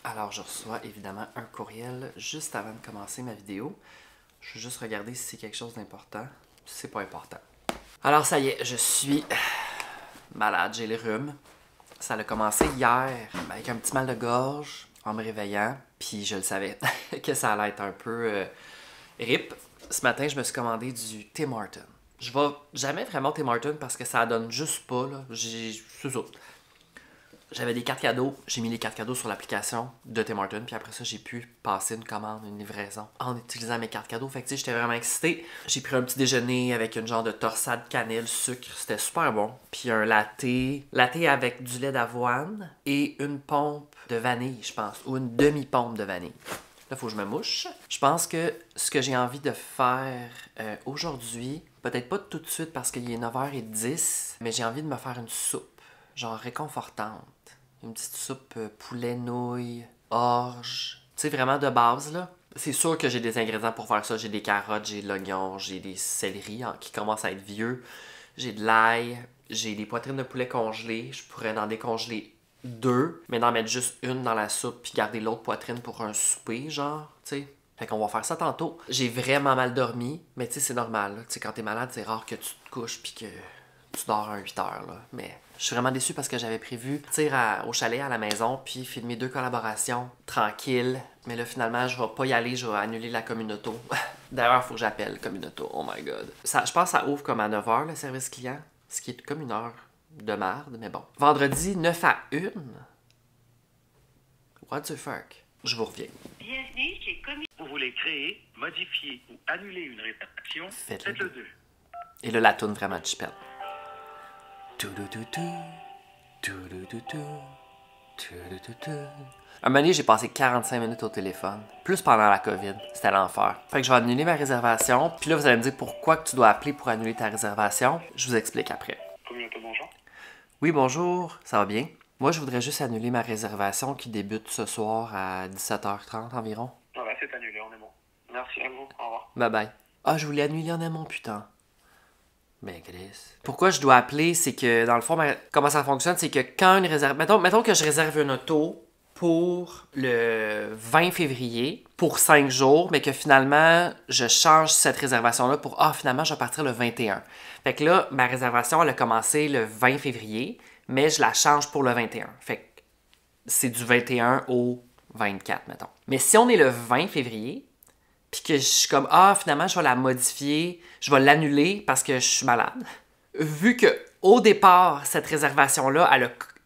Alors, je reçois évidemment un courriel juste avant de commencer ma vidéo. Je vais juste regarder si c'est quelque chose d'important. Si c'est pas important. Alors, ça y est, je suis malade, j'ai les rhumes. Ça a commencé hier avec un petit mal de gorge en me réveillant. Puis je le savais que ça allait être un peu rip. Ce matin, je me suis commandé du Tim Hortons. Je vais jamais vraiment au Tim Hortons parce que ça donne juste pas, là. C'est ça. J'avais des cartes cadeaux, j'ai mis les cartes cadeaux sur l'application de Tim Hortons, puis après ça, j'ai pu passer une commande, une livraison en utilisant mes cartes cadeaux. Fait que tu sais, j'étais vraiment excitée. J'ai pris un petit déjeuner avec une genre de torsade cannelle, sucre, c'était super bon. Puis un latte avec du lait d'avoine et une pompe de vanille, je pense, ou une demi-pompe de vanille. Là, faut que je me mouche. Je pense que ce que j'ai envie de faire aujourd'hui, peut-être pas tout de suite parce qu'il est 9h10, mais j'ai envie de me faire une soupe, genre réconfortante. Une petite soupe poulet, nouilles, orge. Tu sais, vraiment de base, là. C'est sûr que j'ai des ingrédients pour faire ça. J'ai des carottes, j'ai de l'oignon, j'ai des céleris qui commencent à être vieux. J'ai de l'ail, j'ai des poitrines de poulet congelées. Je pourrais en décongeler 2, mais d'en mettre juste une dans la soupe puis garder l'autre poitrine pour un souper, genre, tu sais. Fait qu'on va faire ça tantôt. J'ai vraiment mal dormi, mais tu sais, c'est normal. Tu sais, quand t'es malade, c'est rare que tu te couches puis que tu dors à 8 heures, là. Mais je suis vraiment déçue parce que j'avais prévu partir au chalet à la maison puis filmer 2 collaborations tranquilles. Mais là, finalement, je vais pas y aller, je vais annuler la Communauto. D'ailleurs, il faut que j'appelle Communauto. Oh my god. Ça, je pense que ça ouvre comme à 9h, le service client, ce qui est comme une heure de merde, mais bon. Vendredi 9 à 1. What the fuck? Je vous reviens. Bienvenue chez Vous voulez créer, modifier ou annuler une réservation, Faites-le. faites-le 2. Et là, la toune vraiment chippette. Un moment donné, j'ai passé 45 minutes au téléphone. Plus pendant la COVID. C'était l'enfer. Fait que je vais annuler ma réservation. Puis là, vous allez me dire pourquoi que tu dois appeler pour annuler ta réservation. Je vous explique après. Communauté, bonjour. Oui, bonjour. Ça va bien? Moi, je voudrais juste annuler ma réservation qui débute ce soir à 17h30 environ. Ah bah c'est annulé, on est bon. Merci à vous, au revoir. Bye bye. Ah, je voulais annuler en amont, putain. Ben, Chris. Pourquoi je dois appeler, c'est que, dans le fond, comment ça fonctionne, c'est que quand une réservation... Mettons que je réserve une auto pour le 20 février, pour 5 jours, mais que finalement, je change cette réservation-là pour, finalement, je vais partir le 21. Fait que là, ma réservation, elle a commencé le 20 février, mais je la change pour le 21. Fait que c'est du 21 au 24, mettons. Mais si on est le 20 février... puis que je suis comme, finalement, je vais la modifier, je vais l'annuler parce que je suis malade. Vu que au départ, cette réservation-là,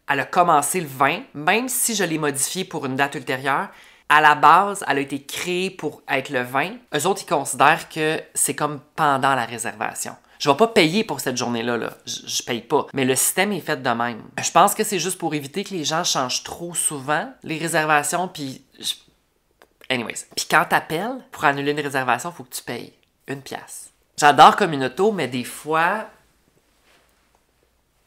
elle a commencé le 20, même si je l'ai modifiée pour une date ultérieure, à la base, elle a été créée pour être le 20. Eux autres, ils considèrent que c'est comme pendant la réservation. Je vais pas payer pour cette journée-là, là. Je paye pas. Mais le système est fait de même. Je pense que c'est juste pour éviter que les gens changent trop souvent les réservations, puis... Anyways. Puis quand t'appelles pour annuler une réservation, il faut que tu payes 1$. J'adore Communauto, mais des fois...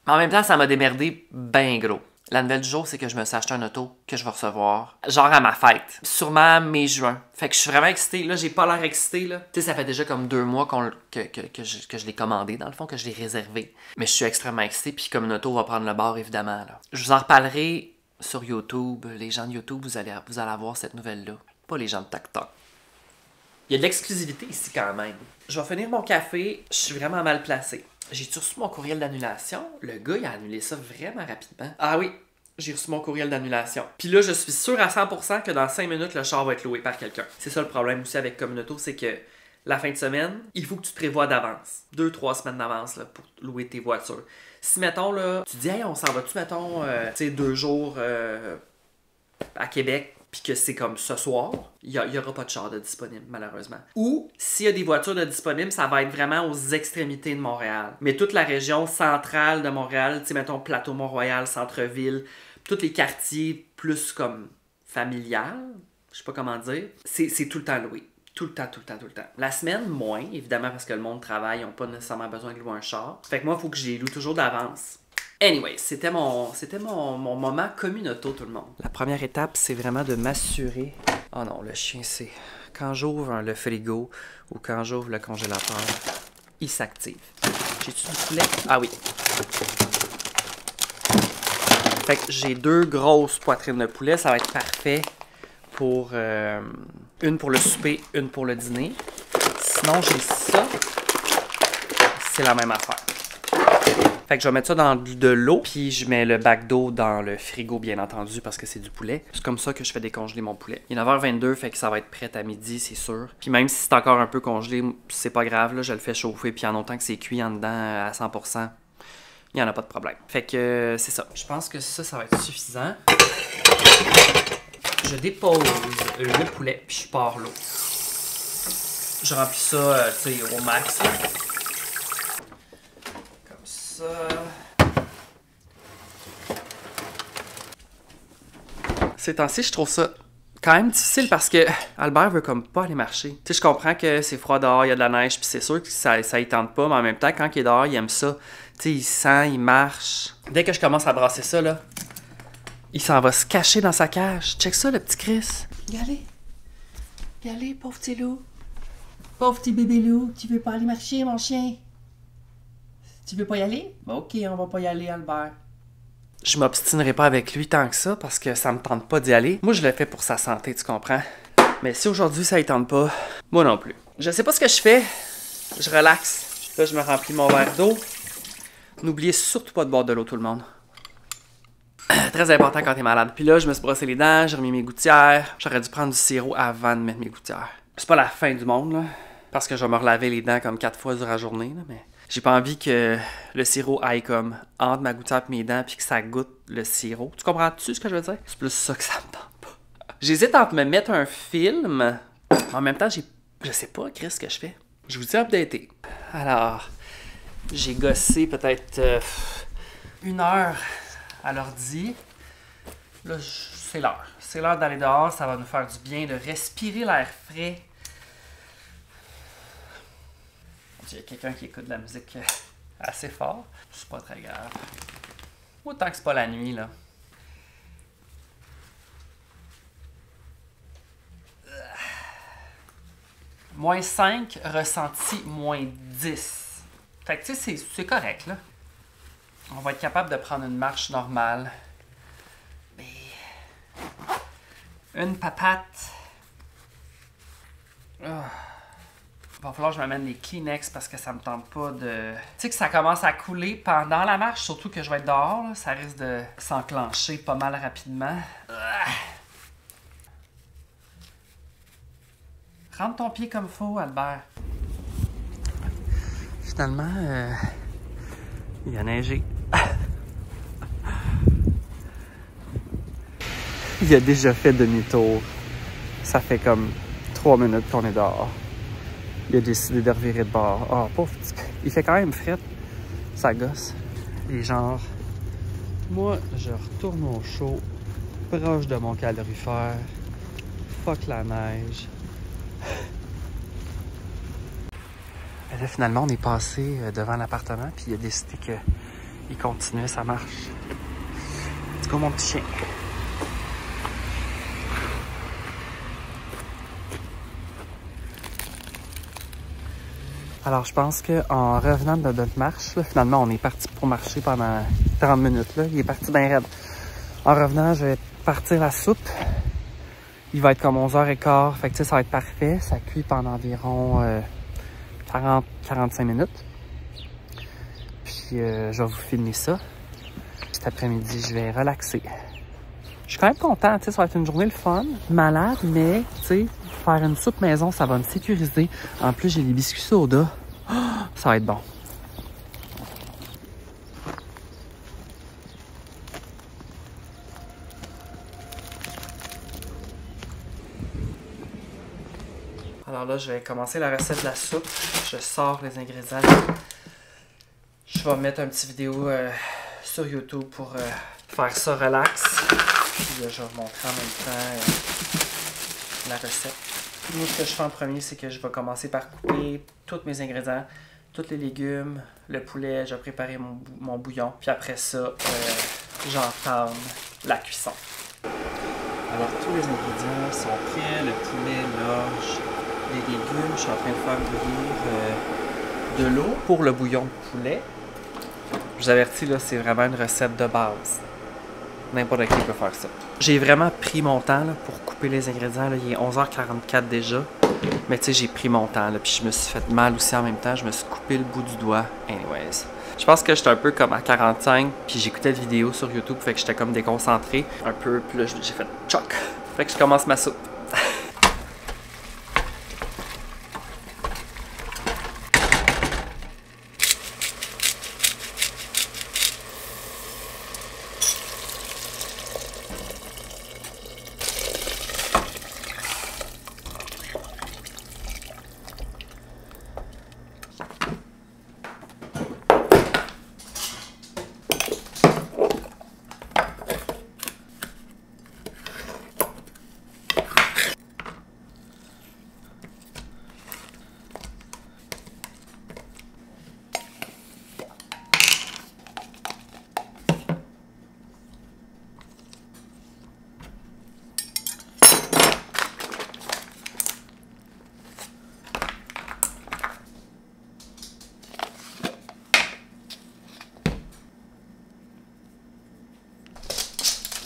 En même temps, ça m'a démerdé ben gros. La nouvelle du jour, c'est que je me suis acheté un auto que je vais recevoir, genre à ma fête. Sûrement mai-juin. Fait que je suis vraiment excitée. Là, j'ai pas l'air excitée, là. Tu sais, ça fait déjà comme 2 mois que je l'ai commandé, dans le fond, que je l'ai réservé. Mais je suis extrêmement excitée, puis Communauto va prendre le bord, évidemment, là. Je vous en reparlerai sur YouTube. Les gens de YouTube, vous allez avoir cette nouvelle-là. Pas les gens de TikTok. Il y a de l'exclusivité ici quand même. Je vais finir mon café. Je suis vraiment mal placé. J'ai-tu reçu mon courriel d'annulation? Le gars, il a annulé ça vraiment rapidement. Ah oui, j'ai reçu mon courriel d'annulation. Puis là, je suis sûr à 100% que dans 5 minutes, le char va être loué par quelqu'un. C'est ça le problème aussi avec Communauto, c'est que la fin de semaine, il faut que tu te prévois d'avance. 2-3 semaines d'avance là, pour louer tes voitures. Si, mettons, là, tu dis, hey, on s'en va-tu, mettons, tu sais, 2 jours à Québec, puis que c'est comme ce soir, il y aura pas de char de disponible, malheureusement. Ou, s'il y a des voitures de disponibles, ça va être vraiment aux extrémités de Montréal. Mais toute la région centrale de Montréal, tu sais, mettons, Plateau Mont-Royal, Centre-Ville, tous les quartiers plus comme familial, je sais pas comment dire, c'est tout le temps loué. Tout le temps. La semaine, moins, évidemment, parce que le monde travaille, ils n'ont pas nécessairement besoin de louer un char. Fait que moi, il faut que je les loue toujours d'avance. Anyway, c'était mon moment Communauto, tout le monde. La première étape, c'est vraiment de m'assurer... Oh non, le chien, c'est... Quand j'ouvre le frigo ou quand j'ouvre le congélateur, il s'active. J'ai-tu du poulet? Ah oui. Fait que j'ai 2 grosses poitrines de poulet, ça va être parfait pour une pour le souper, une pour le dîner. Sinon, j'ai ça. C'est la même affaire. Fait que je vais mettre ça dans de l'eau, puis je mets le bac d'eau dans le frigo, bien entendu, parce que c'est du poulet. C'est comme ça que je fais décongeler mon poulet. Il est 9h22, fait que ça va être prêt à midi, c'est sûr. Puis même si c'est encore un peu congelé, c'est pas grave, là, je le fais chauffer, puis en autant que c'est cuit en dedans à 100%, il n'y en a pas de problème. Fait que c'est ça. Je pense que ça va être suffisant. Je dépose le poulet, puis je pars l'eau. Je remplis ça, tu sais, au max, là. Ces temps-ci, je trouve ça quand même difficile parce que Albert veut comme pas aller marcher. Tu sais, je comprends que c'est froid dehors, il y a de la neige, puis c'est sûr que ça y tente pas, mais en même temps, quand il est dehors, il aime ça. Tu sais, il sent, il marche. Dès que je commence à brasser ça, là, il s'en va se cacher dans sa cage. Check ça, le petit Chris. Y aller, pauvre petit loup. Pauvre petit bébé loup, tu veux pas aller marcher, mon chien? Tu veux pas y aller? Ben ok, on va pas y aller, Albert. Je m'obstinerai pas avec lui tant que ça parce que ça me tente pas d'y aller. Moi, je le fais pour sa santé, tu comprends? Mais si aujourd'hui ça y tente pas, moi non plus. Je sais pas ce que je fais. Je relaxe. Là, je me remplis mon verre d'eau. N'oubliez surtout pas de boire de l'eau, tout le monde. Très important quand t'es malade. Puis là, je me suis brossé les dents, j'ai remis mes gouttières. J'aurais dû prendre du sirop avant de mettre mes gouttières. C'est pas la fin du monde, là. Parce que je vais me relaver les dents comme 4 fois durant la journée, là, mais... J'ai pas envie que le sirop aille comme entre ma gouttière et mes dents puis que ça goûte le sirop. Tu comprends-tu ce que je veux dire? C'est plus ça que ça me tente pas. J'hésite entre me mettre un film. En même temps, je sais pas, Chris, ce que je fais. Je vous dis updater. Alors, j'ai gossé peut-être 1 heure à l'ordi. Là, c'est l'heure. C'est l'heure d'aller dehors. Ça va nous faire du bien de respirer l'air frais. Il y a quelqu'un qui écoute de la musique assez fort. C'est pas très grave. Autant que c'est pas la nuit, là. Moins 5, ressenti moins 10. Fait que tu sais, c'est correct, là. On va être capable de prendre une marche normale. Mais... Une papate. Oh. Il va falloir que je m'amène les Kleenex parce que ça me tente pas de... Tu sais que ça commence à couler pendant la marche, surtout que je vais être dehors, là, ça risque de s'enclencher pas mal rapidement. Rentre ton pied comme faut, Albert. Finalement, il a neigé. Il a déjà fait demi-tour. Ça fait comme 3 minutes qu'on est dehors. Il a décidé de revirer de bord. Oh, pauvre petit... Il fait quand même fret. Ça gosse. Et genre... Moi, je retourne au chaud, proche de mon calorifère. Fuck la neige. Et là, finalement, on est passé devant l'appartement, puis il a décidé qu'il continuait sa marche. C'est comme mon petit chien. Alors, je pense qu'en revenant de notre marche, là, finalement, on est parti pour marcher pendant 30 minutes. Là. Il est parti bien raide. En revenant, je vais partir la soupe. Il va être comme 11h15. Fait que ça va être parfait. Ça cuit pendant environ 40-45 minutes. Puis, je vais vous filmer ça. Cet après-midi, je vais relaxer. Je suis quand même content. Ça va être une journée le fun. Malade, mais, tu sais... Faire une soupe maison, ça va me sécuriser. En plus, j'ai les biscuits soda. Oh, ça va être bon. Alors là, je vais commencer la recette de la soupe. Je sors les ingrédients. Je vais mettre un petit vidéo sur YouTube pour faire ça relax. Puis je vais vous montrer en même temps la recette. Moi, ce que je fais en premier, c'est que je vais commencer par couper tous mes ingrédients, tous les légumes, le poulet, je vais préparer mon bouillon, puis après ça, j'entame la cuisson. Alors, tous les ingrédients sont prêts, le poulet, l'orge, les légumes, je suis en train de faire bouillir de l'eau pour le bouillon de poulet. Je vous avertis, là, c'est vraiment une recette de base. N'importe qui peut faire ça. J'ai vraiment pris mon temps là, pour couper couper les ingrédients. Là. Il est 11h44 déjà. Mais tu sais, j'ai pris mon temps. Là, puis je me suis fait mal aussi en même temps. Je me suis coupé le bout du doigt. Anyways. Je pense que j'étais un peu comme à 45. Puis j'écoutais la vidéo sur YouTube. Fait que j'étais comme déconcentré. Un peu. Puis là, j'ai fait choc. Fait que je commence ma soupe.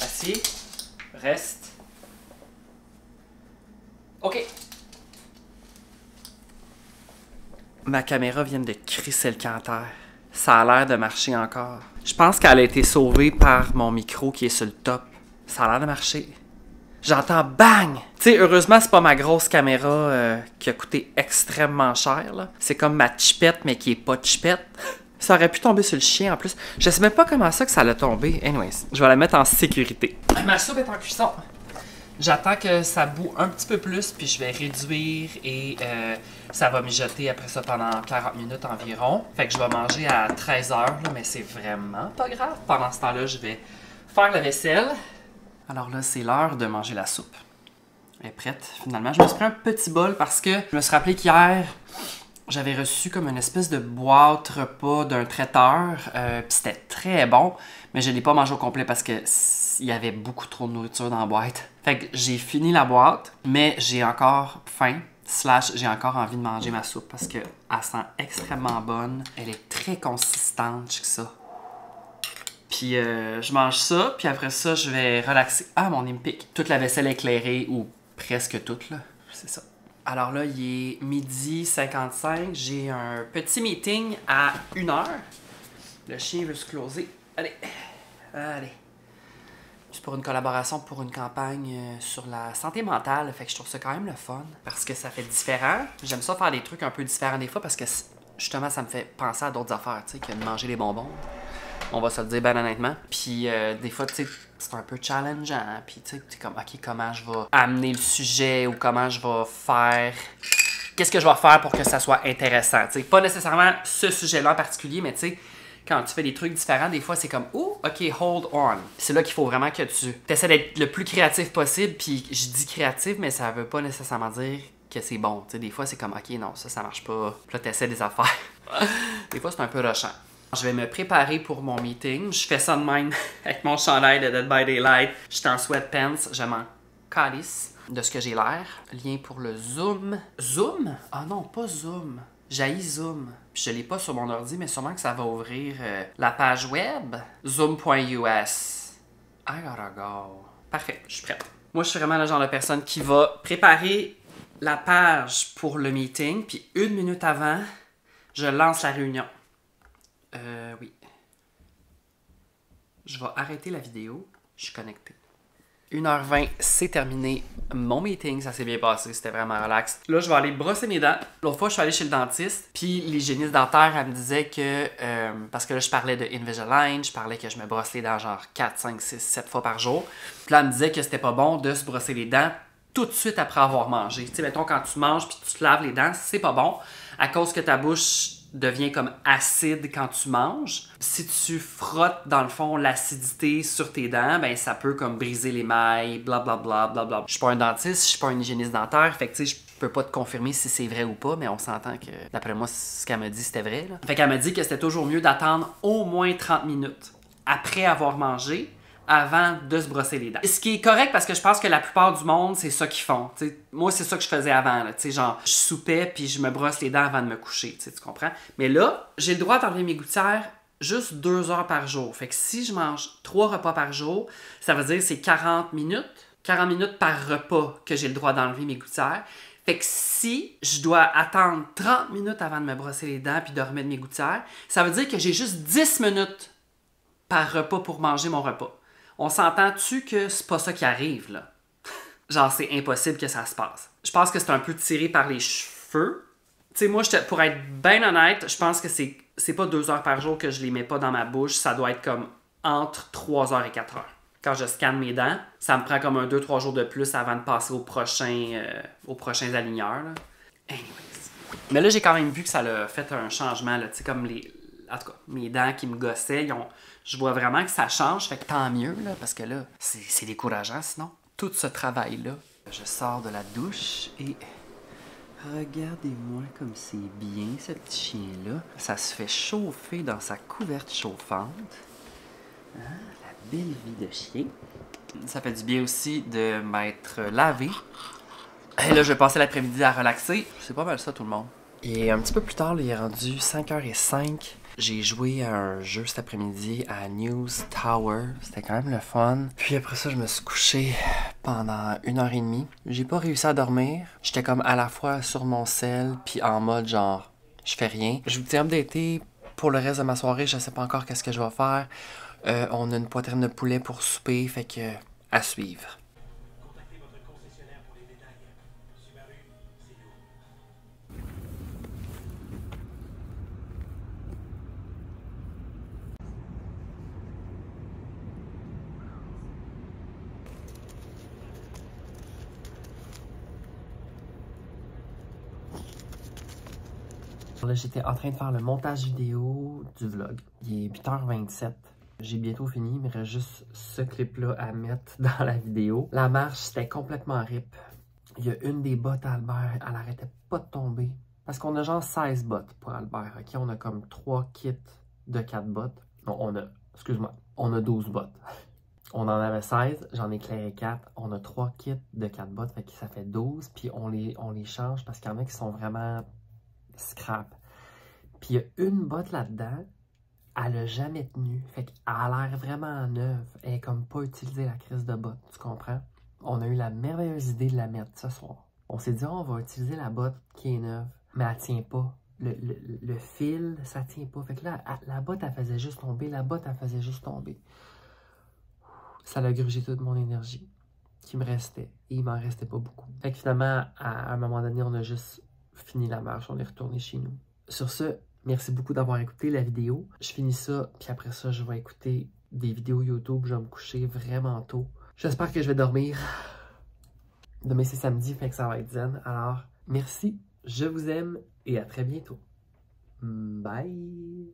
Assis. Reste. OK. Ma caméra vient de crisser le camp à terre. Ça a l'air de marcher encore. Je pense qu'elle a été sauvée par mon micro qui est sur le top. Ça a l'air de marcher. J'entends bang! Tu sais, heureusement, c'est pas ma grosse caméra qui a coûté extrêmement cher. Là. C'est comme ma chipette, mais qui est pas chipette. Ça aurait pu tomber sur le chien en plus. Je sais même pas comment ça que ça l'a tombé. Anyways, je vais la mettre en sécurité. Ma soupe est en cuisson. J'attends que ça boue un petit peu plus, puis je vais réduire et ça va mijoter après ça pendant 40 minutes environ. Fait que je vais manger à 13h, mais c'est vraiment pas grave. Pendant ce temps-là, je vais faire la vaisselle. Alors là, c'est l'heure de manger la soupe. Elle est prête, finalement. Je me suis pris un petit bol parce que je me suis rappelé qu'hier, j'avais reçu comme une espèce de boîte repas d'un traiteur. Puis c'était très bon, mais je ne l'ai pas mangé au complet parce que il y avait beaucoup trop de nourriture dans la boîte. Fait que j'ai fini la boîte, mais j'ai encore faim. / j'ai encore envie de manger ma soupe parce qu'elle sent extrêmement bonne. Elle est très consistante, que ça. Puis je mange ça, puis après ça, je vais relaxer. Ah, mon nez me pique. Toute la vaisselle éclairée, ou presque toute, là. C'est ça. Alors là, il est 12h55. J'ai un petit meeting à 1h. Le chien veut se closer. Allez. Allez. C'est pour une collaboration pour une campagne sur la santé mentale. Fait que je trouve ça quand même le fun. Parce que ça fait différent. J'aime ça faire des trucs un peu différents des fois parce que justement, ça me fait penser à d'autres affaires, tu sais, que de manger les bonbons. On va se le dire ben honnêtement. Puis des fois, tu sais, c'est un peu challengeant. Puis tu sais, t'es comme, OK, comment je vais amener le sujet ou comment je vais faire... Qu'est-ce que je vais faire pour que ça soit intéressant? Tu sais, pas nécessairement ce sujet-là en particulier, mais tu sais, quand tu fais des trucs différents, des fois, c'est comme, oh, OK, hold on. C'est là qu'il faut vraiment que tu essaies d'être le plus créatif possible. Puis je dis créatif, mais ça veut pas nécessairement dire que c'est bon. Tu sais, des fois, c'est comme, OK, non, ça marche pas. Puis là, t'essaies des affaires. Des fois, c'est un peu rushant. Je vais me préparer pour mon meeting. Je fais ça de même avec mon chandail de Dead by Daylight. Je suis en sweatpants. Je m'en calisse de ce que j'ai l'air. Lien pour le Zoom. Zoom? Ah non, pas Zoom. J'haïs Zoom. Puis je l'ai pas sur mon ordi, mais sûrement que ça va ouvrir la page web. Zoom.us. I gotta go. Parfait, je suis prête. Moi, je suis vraiment le genre de personne qui va préparer la page pour le meeting. Puis 1 minute avant, je lance la réunion. Oui. Je vais arrêter la vidéo. Je suis connecté. 1h20, c'est terminé. Mon meeting, ça s'est bien passé. C'était vraiment relax. Là, je vais aller brosser mes dents. L'autre fois, je suis allé chez le dentiste. Puis l'hygiéniste dentaire, elle me disait que... parce que là, je parlais de Invisalign. Je parlais que je me brosse les dents genre 4, 5, 6, 7 fois par jour. Puis là, elle me disait que c'était pas bon de se brosser les dents tout de suite après avoir mangé. Tu sais, mettons, quand tu manges puis tu te laves les dents, c'est pas bon. À cause que ta bouche devient comme acide quand tu manges. Si tu frottes, dans le fond, l'acidité sur tes dents, ben ça peut comme briser l'émail, blablabla, blablabla. Je suis pas un dentiste, je suis pas un hygiéniste dentaire, fait que tu sais, je peux pas te confirmer si c'est vrai ou pas, mais on s'entend que, d'après moi, ce qu'elle m'a dit, c'était vrai, là. Fait qu'elle m'a dit que c'était toujours mieux d'attendre au moins 30 minutes après avoir mangé, avant de se brosser les dents. Ce qui est correct parce que je pense que la plupart du monde, c'est ça qu'ils font. T'sais, moi, c'est ça que je faisais avant. Là, genre, je soupais puis je me brosse les dents avant de me coucher. Tu comprends? Mais là, j'ai le droit d'enlever mes gouttières juste 2 heures par jour. Fait que si je mange 3 repas par jour, ça veut dire que c'est 40 minutes 40 minutes par repas que j'ai le droit d'enlever mes gouttières. Fait que si je dois attendre 30 minutes avant de me brosser les dents puis de remettre mes gouttières, ça veut dire que j'ai juste 10 minutes par repas pour manger mon repas. On s'entend-tu que c'est pas ça qui arrive, là? Genre, c'est impossible que ça se passe. Je pense que c'est un peu tiré par les cheveux. Tu sais, moi, pour être bien honnête, je pense que c'est pas 2 heures par jour que je les mets pas dans ma bouche. Ça doit être comme entre 3 heures et 4 heures. Quand je scanne mes dents, ça me prend comme un 2-3 jours de plus avant de passer aux prochains aligneurs. Là. Anyways. Mais là, j'ai quand même vu que ça a fait un changement. Tu sais, comme en tout cas, mes dents qui me gossaient, je vois vraiment que ça change. Fait que tant mieux, là, parce que là, c'est décourageant sinon. Tout ce travail-là, je sors de la douche et regardez-moi comme c'est bien, ce petit chien-là. Ça se fait chauffer dans sa couverte chauffante. Hein? La belle vie de chien. Ça fait du bien aussi de m'être lavé. Et là, je vais passer l'après-midi à relaxer. C'est pas mal ça, tout le monde. Et un petit peu plus tard, là, il est rendu 5h05. J'ai joué à un jeu cet après-midi à News Tower. C'était quand même le fun. Puis après ça, je me suis couché pendant 1h30. J'ai pas réussi à dormir. J'étais comme à la fois sur mon sel, puis en mode genre, je fais rien. Je vous tiens updaté pour le reste de ma soirée. Je sais pas encore qu'est-ce que je vais faire. On a une poitrine de poulet pour souper, fait que à suivre. Contactez votre concessionnaire pour les détails. Subaru, c'est nous. Là, j'étais en train de faire le montage vidéo du vlog. Il est 8h27. J'ai bientôt fini, mais il reste juste ce clip-là à mettre dans la vidéo. La marche, c'était complètement rip. Il y a une des bottes à Albert, elle arrêtait pas de tomber. Parce qu'on a genre 16 bottes pour Albert, ok? On a comme 3 kits de 4 bottes. Non, on a 12 bottes. On en avait 16, j'en ai éclairé 4. On a 3 kits de 4 bottes, fait que ça fait 12. Puis on les change parce qu'il y en a qui sont vraiment scrap. Puis il y a une botte là-dedans, elle a jamais tenu. Fait qu'elle a l'air vraiment neuve. Elle est comme pas utilisée la crise de botte, tu comprends? On a eu la merveilleuse idée de la mettre ce soir. On s'est dit, on va utiliser la botte qui est neuve, mais elle tient pas. Le fil, ça tient pas. Fait que là, la botte, elle faisait juste tomber. La botte, elle faisait juste tomber. Ça a grugé toute mon énergie qui me restait. Et il m'en restait pas beaucoup. Fait que finalement, à un moment donné, on a juste fini la marche. On est retourné chez nous. Sur ce, merci beaucoup d'avoir écouté la vidéo. Je finis ça, puis après ça, je vais écouter des vidéos YouTube. Je vais me coucher vraiment tôt. J'espère que je vais dormir. Demain, c'est samedi, fait que ça va être zen. Alors, merci, je vous aime et à très bientôt. Bye!